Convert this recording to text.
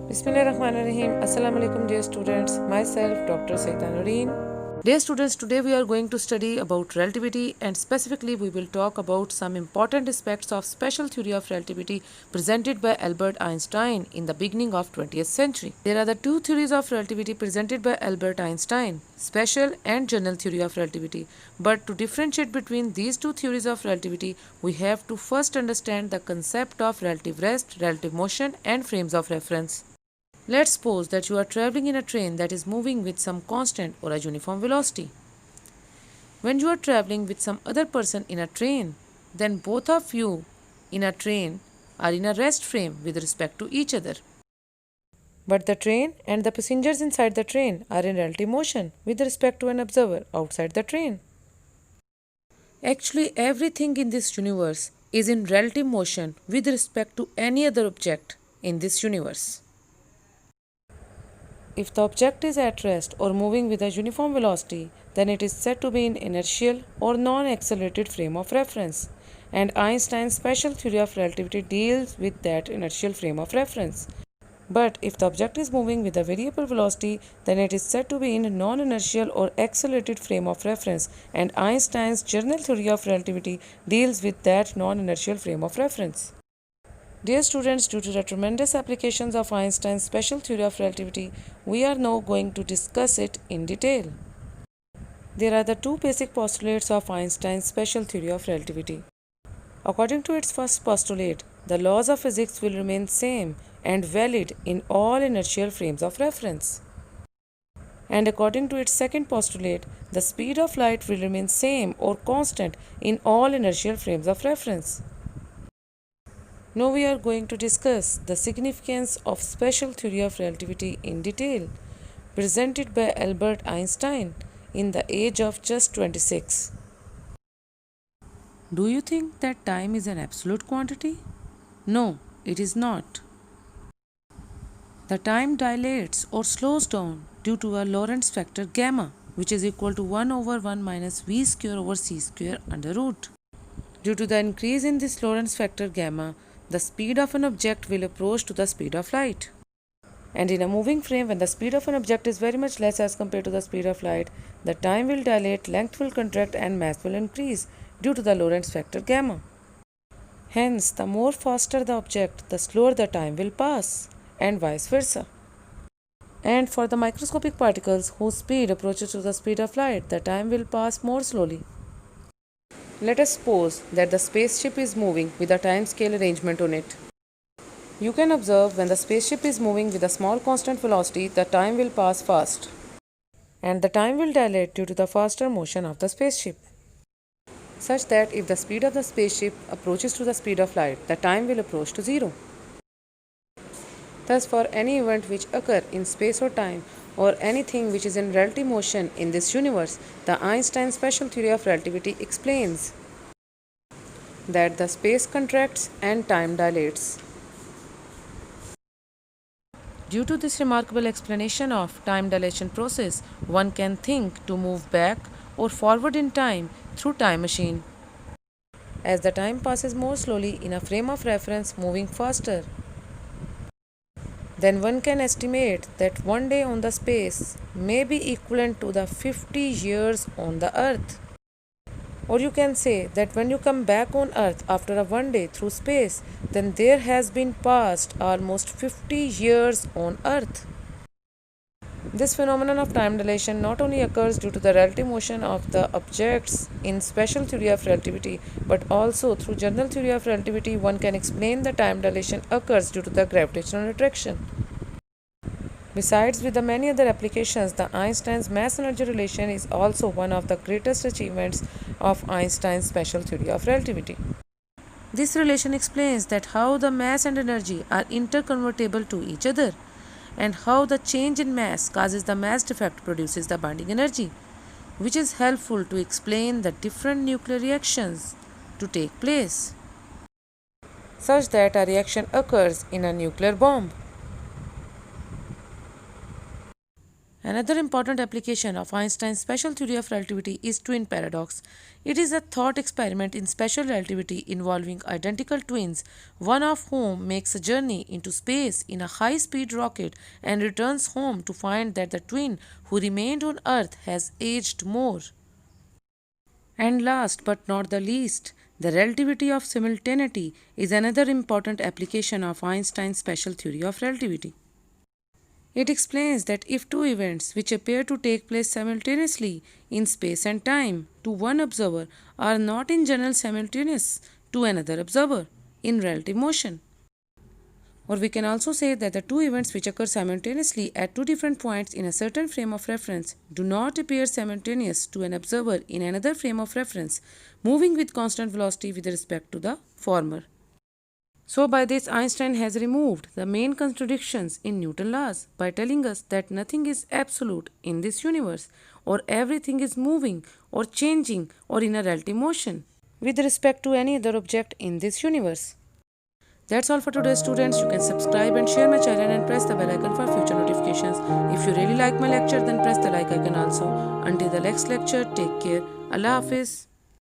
Bismillahirrahmanirrahim. Assalamu alaikum dear students. Myself Dr. Saida Noreen. Dear students, today we are going to study about relativity, and specifically we will talk about some important aspects of special theory of relativity presented by Albert Einstein in the beginning of 20th century. There are the two theories of relativity presented by Albert Einstein, special and general theory of relativity. But to differentiate between these two theories of relativity, we have to first understand the concept of relative rest, relative motion and frames of reference. Let's suppose that you are traveling in a train that is moving with some constant or a uniform velocity. When you are traveling with some other person in a train, then both of you in a train are in a rest frame with respect to each other. But the train and the passengers inside the train are in relative motion with respect to an observer outside the train. Actually, everything in this universe is in relative motion with respect to any other object in this universe. If the object is at rest or moving with a uniform velocity, then it is said to be in inertial or non-accelerated frame of reference. And Einstein's special theory of relativity deals with that inertial frame of reference. But if the object is moving with a variable velocity, then it is said to be in non-inertial or accelerated frame of reference. And Einstein's general theory of relativity deals with that non-inertial frame of reference. Dear students, due to the tremendous applications of Einstein's special theory of relativity, we are now going to discuss it in detail. There are the two basic postulates of Einstein's special theory of relativity. According to its first postulate, the laws of physics will remain same and valid in all inertial frames of reference. And according to its second postulate, the speed of light will remain same or constant in all inertial frames of reference. Now we are going to discuss the significance of special theory of relativity in detail, presented by Albert Einstein in the age of just 26. Do you think that time is an absolute quantity? No, it is not. The time dilates or slows down due to a Lorentz factor gamma, which is equal to 1 over 1 minus v square over c square under root. Due to the increase in this Lorentz factor gamma, the speed of an object will approach to the speed of light. And in a moving frame, when the speed of an object is very much less as compared to the speed of light, the time will dilate, length will contract and mass will increase due to the Lorentz factor gamma. Hence, the more faster the object, the slower the time will pass, and vice versa. And for the microscopic particles whose speed approaches to the speed of light, the time will pass more slowly. Let us suppose that the spaceship is moving with a time scale arrangement on it. You can observe when the spaceship is moving with a small constant velocity, the time will pass fast. And the time will dilate due to the faster motion of the spaceship. Such that if the speed of the spaceship approaches to the speed of light, the time will approach to zero. Thus, for any event which occur in space or time, or anything which is in relative motion in this universe, the Einstein special theory of relativity explains that the space contracts and time dilates. Due to this remarkable explanation of time dilation process, one can think to move back or forward in time through time machine. As the time passes more slowly in a frame of reference moving faster, then one can estimate that one day on the space may be equivalent to the 50 years on the earth. Or you can say that when you come back on earth after a one day through space, then there has been passed almost 50 years on earth. This phenomenon of time dilation not only occurs due to the relative motion of the objects in special theory of relativity, but also through general theory of relativity one can explain the time dilation occurs due to the gravitational attraction. Besides, with the many other applications, the Einstein's mass-energy relation is also one of the greatest achievements of Einstein's special theory of relativity. This relation explains that how the mass and energy are interconvertible to each other, and how the change in mass causes the mass defect produces the binding energy, which is helpful to explain the different nuclear reactions to take place, such that a reaction occurs in a nuclear bomb. Another important application of Einstein's special theory of relativity is twin paradox. It is a thought experiment in special relativity involving identical twins, one of whom makes a journey into space in a high speed rocket and returns home to find that the twin who remained on Earth has aged more. And last but not the least, the relativity of simultaneity is another important application of Einstein's special theory of relativity. It explains that if two events which appear to take place simultaneously in space and time to one observer are not in general simultaneous to another observer in relative motion. Or we can also say that the two events which occur simultaneously at two different points in a certain frame of reference do not appear simultaneous to an observer in another frame of reference, moving with constant velocity with respect to the former. So by this Einstein has removed the main contradictions in Newton's laws by telling us that nothing is absolute in this universe, or everything is moving or changing or in a relative motion with respect to any other object in this universe. That's all for today, students. You can subscribe and share my channel and press the bell icon for future notifications. If you really like my lecture, then press the like icon also. Until the next lecture, take care. Allah Hafiz.